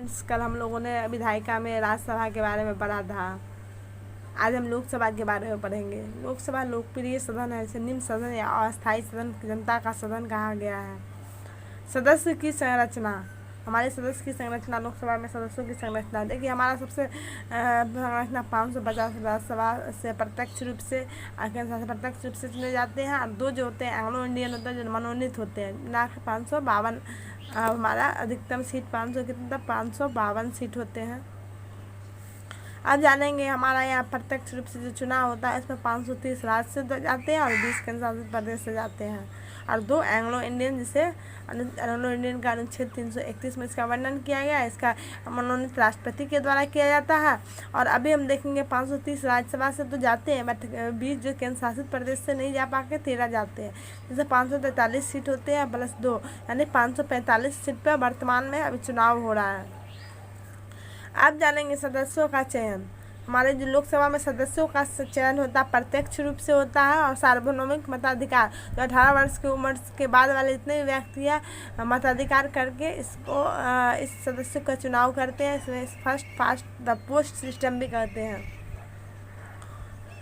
Friends, कल हम लोगों ने विधायिका में राज्यसभा के बारे में पढ़ा था। आज हम लोकसभा के बारे में पढ़ेंगे। लोकसभा लोकप्रिय सदन है। इसे निम्न सदन या अस्थायी सदन, जनता का सदन कहा गया है। सदस्य की संरचना, हमारे सदस्य की संरचना, लोकसभा में सदस्यों की संरचना देखिए। हमारा सबसे संरचना 550 राज्यसभा से प्रत्यक्ष रूप से चुने जाते हैं, और 2 जो होते हैं एंग्लो इंडियन होते हैं, जो मनोनीत होते हैं। ना 552 हमारा अधिकतम सीट 500 कितना 552 सीट होते हैं। अब जानेंगे हमारा यहाँ प्रत्यक्ष रूप से जो चुनाव होता है, इसमें 530 राज्य से जाते हैं और 20 केंद्र शासित प्रदेश से जाते हैं, और 2 एंग्लो इंडियन, जिसे एंग्लो इंडियन का अनुच्छेद 331 में इसका वर्णन किया गया है। इसका मनोनीत राष्ट्रपति के द्वारा किया जाता है। और अभी हम देखेंगे 530 राज्यसभा से तो जाते हैं, बट 20 जो केंद्र शासित प्रदेश से नहीं जा पाके 13 जाते हैं, जैसे 543 सीट होते हैं प्लस 2, यानी 545 सीट पर वर्तमान में अभी चुनाव हो रहा है। अब जानेंगे सदस्यों का चयन। हमारे जो लोकसभा में सदस्यों का चयन होता है प्रत्यक्ष रूप से होता है, और सार्वभौमिक मताधिकार, जो 18 वर्ष की उम्र के बाद वाले जितने भी व्यक्ति हैं मताधिकार करके इसको इस सदस्य का चुनाव करते हैं। इसमें first past the post system भी कहते हैं।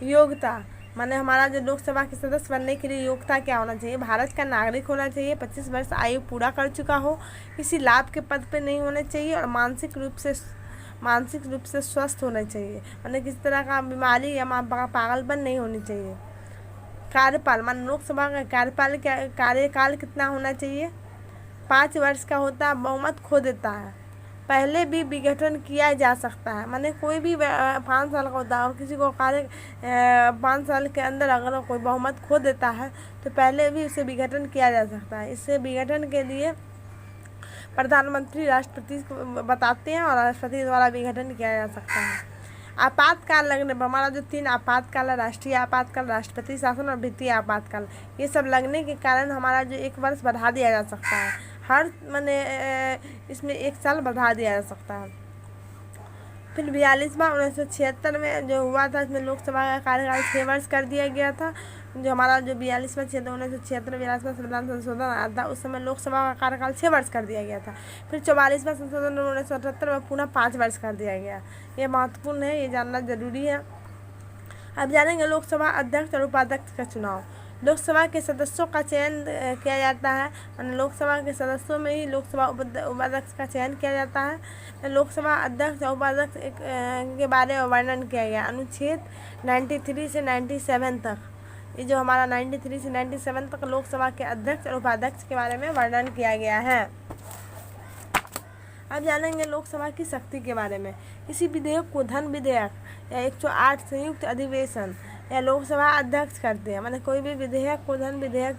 योग्यता माने हमारा जो लोकसभा के सदस्य बनने के लिए योग्यता क्या होना चाहिए? भारत का नागरिक होना चाहिए, 25 वर्ष आयु पूरा कर चुका हो, किसी लाभ के पद पे नहीं होने चाहिए, और मानसिक रूप से स्वस्थ होना चाहिए, माने किसी तरह का बीमारी या पागलपन नहीं होनी चाहिए। कार्यकाल मान लोकसभा का कार्यकाल कितना होना चाहिए? 5 वर्ष का होता है। बहुमत खो देता है, पहले भी विघटन किया जा सकता है, माने कोई भी 5 साल का होता है और किसी को 5 साल के अंदर अगर कोई बहुमत खो देता है तो पहले भी उसे विघटन किया जा सकता है। इससे विघटन के लिए प्रधानमंत्री राष्ट्रपति को बताते हैं और राष्ट्रपति द्वारा विघटन किया जा सकता है। आपातकाल लगने पर हमारा जो 3 आपातकाल है, राष्ट्रीय आपातकाल, राष्ट्रपति शासन और वित्तीय आपातकाल, ये सब लगने के कारण हमारा जो 1 वर्ष बढ़ा दिया जा सकता है। हर इसमें 1 साल बढ़ा दिया जा सकता है। फिर 42वां 1976 में जो हुआ था, इसमें लोकसभा का कार्यकाल 6 वर्ष कर दिया गया था। जो हमारा जो 42वां 1976-42वां संविधान संशोधन आया था, उस समय लोकसभा का कार्यकाल 6 वर्ष कर दिया गया था। फिर 44वां संशोधन 1978 में पुनः 5 वर्ष कर दिया गया। ये महत्वपूर्ण है, ये जानना जरूरी है। अब जानेंगे लोकसभा अध्यक्ष और उपाध्यक्ष का चुनाव। लोकसभा के सदस्यों का चयन किया जाता है, यानी लोकसभा के सदस्यों में ही लोकसभा उपाध्यक्ष का चयन किया जाता है। लोकसभा अध्यक्ष और उपाध्यक्ष के बारे में वर्णन किया गया अनुच्छेद 93 से 97 तक। ये जो हमारा 93 से 97 तक लोकसभा के अध्यक्ष और उपाध्यक्ष के बारे में वर्णन किया गया है। अब जानेंगे लोकसभा की शक्ति के बारे में। किसी विधेयक को धन विधेयक या 108 संयुक्त अधिवेशन या लोकसभा अध्यक्ष करते हैं, माने कोई भी विधेयक को धन विधेयक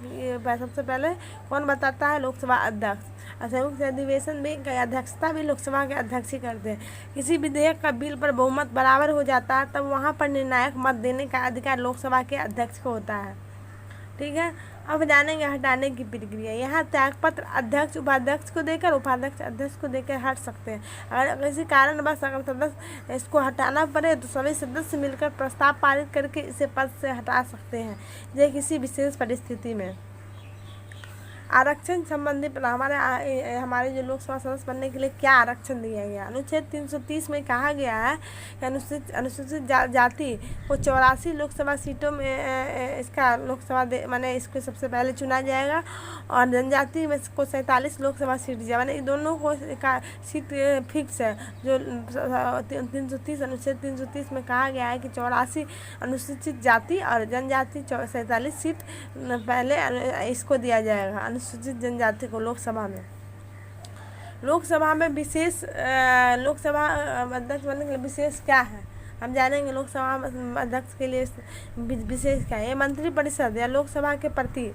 सबसे पहले कौन बताता है? लोकसभा अध्यक्ष। और संयुक्त अधिवेशन भी की अध्यक्षता भी लोकसभा के अध्यक्ष ही करते हैं। किसी विधेयक का बिल पर बहुमत बराबर हो जाता है, तब वहाँ पर निर्णायक मत देने का अधिकार लोकसभा के अध्यक्ष को होता है। ठीक है। अब जानेंगे हटाने की प्रक्रिया। यहाँ त्यागपत्र अध्यक्ष उपाध्यक्ष को देकर, उपाध्यक्ष अध्यक्ष को देकर हट सकते हैं। अगर किसी कारणवश अगर सदस्य इसको हटाना पड़े तो सभी सदस्य मिलकर प्रस्ताव पारित करके इसे पद से हटा सकते हैं, ये किसी विशेष परिस्थिति में। आरक्षण संबंधी हमारे जो लोकसभा सदस्य बनने के लिए क्या आरक्षण दिया गया? अनुच्छेद 330 में कहा गया है कि अनुसूचित जाति को 84 लोकसभा सीटों में इसका लोकसभा माने इसको सबसे पहले चुना जाएगा, और जनजाति में को 47 लोकसभा सीट दिया, माने दोनों को सीट फिक्स है। जो 330 अनुच्छेद 330 में कहा गया है कि 84 अनुसूचित जाति और जनजाति 47 सीट पहले इसको दिया जाएगा, अनुसूचित जनजाति को। लोकसभा में विशेष लोकसभा अध्यक्ष बनने के लिए विशेष क्या है? हम जानेंगे लोकसभा अध्यक्ष के लिए विशेष क्या है। ये मंत्रिपरिषद या लोकसभा के प्रति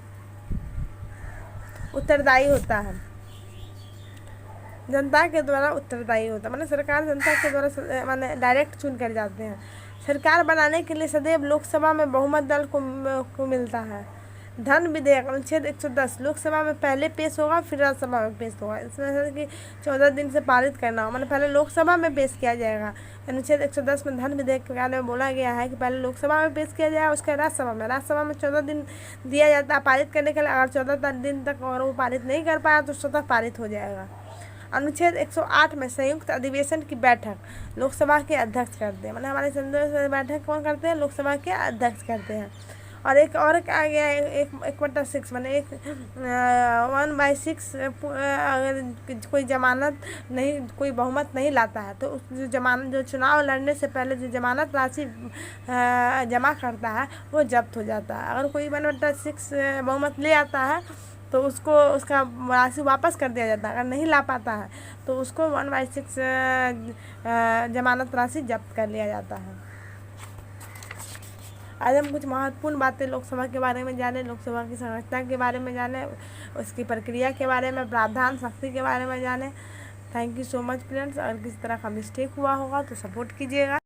उत्तरदायी होता है, जनता के द्वारा उत्तरदायी होता है, माने सरकार जनता के द्वारा माने डायरेक्ट चुन कर जाते हैं। सरकार बनाने के लिए सदैव लोकसभा में बहुमत दल को मिलता है। धन विधेयक अनुच्छेद 110 लोकसभा में पहले पेश होगा, फिर राज्यसभा में पेश होगा। इसमें है कि 14 दिन से पारित करना हो, माने पहले लोकसभा में पेश किया जाएगा। अनुच्छेद 110 में धन विधेयक के बारे में बोला गया है कि पहले लोकसभा में पेश किया जाएगा, उसके राज्यसभा में 14 दिन दिया जाता है पारित करने के लिए। अगर 14 दिन तक और वो पारित नहीं कर पाया तो स्वतः पारित हो जाएगा। अनुच्छेद 108 में संयुक्त अधिवेशन की बैठक लोकसभा के अध्यक्ष करते हैं, मतलब हमारे संसद बैठक कौन करते हैं? लोकसभा के अध्यक्ष करते हैं। और एक और आ गया 1/6, मैंने 1/6 अगर कोई जमानत नहीं, कोई बहुमत नहीं लाता है तो उस जो चुनाव लड़ने से पहले जो जमानत राशि जमा करता है वो जब्त हो जाता है। अगर कोई 1/6 बहुमत ले आता है तो उसको उसका राशि वापस कर दिया जाता है। अगर नहीं ला पाता है तो उसको 1/6 जमानत राशि जब्त कर लिया जाता है। आज हम कुछ महत्वपूर्ण बातें लोकसभा के बारे में जाने, लोकसभा की संरचना के बारे में जाने, उसकी प्रक्रिया के बारे में, प्रावधान शक्ति के बारे में जाने। Thank you so much friends. अगर किसी तरह का मिस्टेक हुआ होगा तो सपोर्ट कीजिएगा।